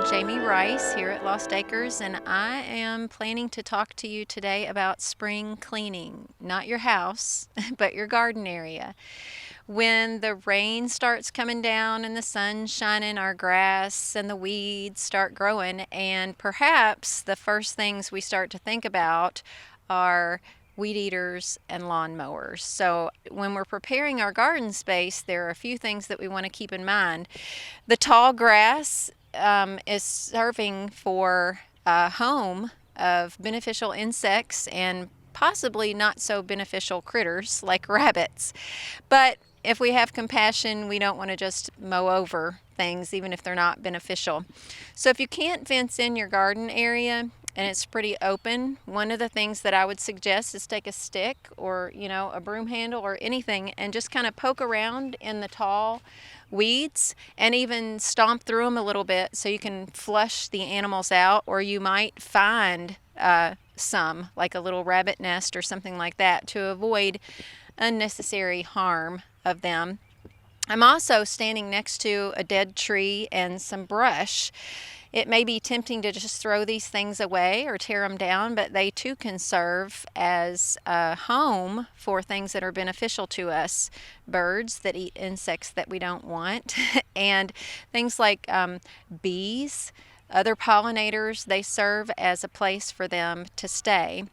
Jaime Rice here at Lost Acres, and I am planning to talk to you today about spring cleaning. Not your house, but your garden area. When the rain starts coming down and the sun's shining, our grass and the weeds start growing, and perhaps the first things we start to think about are weed eaters and lawn mowers. So when we're preparing our garden space, there are a few things that we want to keep in mind. The tall grass is serving for a home of beneficial insects and possibly not so beneficial critters like rabbits. But if we have compassion, we don't want to just mow over things, even if they're not beneficial. So if you can't fence in your garden area and it's pretty open, one of the things that I would suggest is take a stick or, a broom handle or anything and just kind of poke around in the tall weeds and even stomp through them a little bit so you can flush the animals out, or you might find some, like a little rabbit nest or something like that, to avoid unnecessary harm of them. I'm also standing next to a dead tree and some brush. It may be tempting to just throw these things away or tear them down, but they too can serve as a home for things that are beneficial to us. Birds that eat insects that we don't want, and things like bees, other pollinators, they serve as a place for them to stay.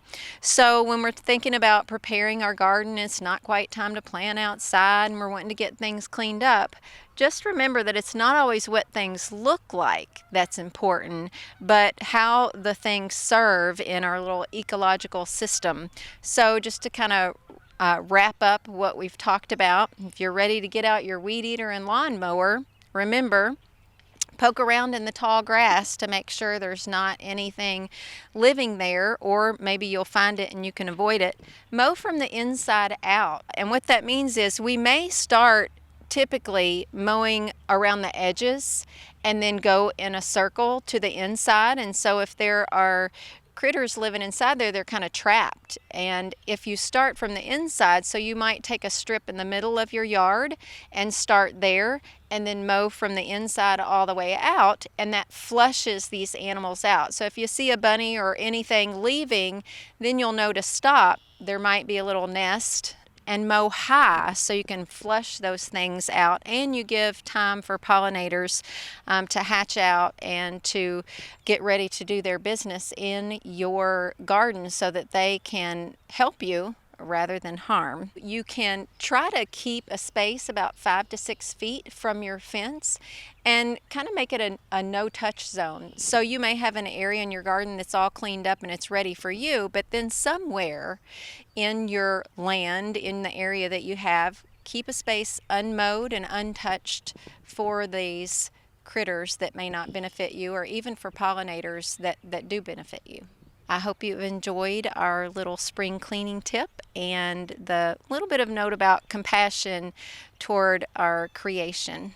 So when we're thinking about preparing our garden, it's not quite time to plant outside and we're wanting to get things cleaned up. Just remember that it's not always what things look like that's important, but how the things serve in our little ecological system. So just to kind of wrap up what we've talked about, if you're ready to get out your weed eater and lawn mower, remember, poke around in the tall grass to make sure there's not anything living there, or maybe you'll find it and you can avoid it. Mow from the inside out. And what that means is we may start typically mowing around the edges and then go in a circle to the inside. And so if there are critters living inside there, they're kind of trapped. And if you start from the inside, so you might take a strip in the middle of your yard and start there and then mow from the inside all the way out, and that flushes these animals out. So if you see a bunny or anything leaving, then you'll know to stop. There might be a little nest, and mow high so you can flush those things out, and you give time for pollinators to hatch out and to get ready to do their business in your garden so that they can help you rather than harm. You can try to keep a space about 5 to 6 feet from your fence and kind of make it a no-touch zone. So you may have an area in your garden that's all cleaned up and it's ready for you, but then somewhere in your land, in the area that you have, keep a space unmowed and untouched for these critters that may not benefit you, or even for pollinators that do benefit you. I hope you've enjoyed our little spring cleaning tip and the little bit of note about compassion toward our creation.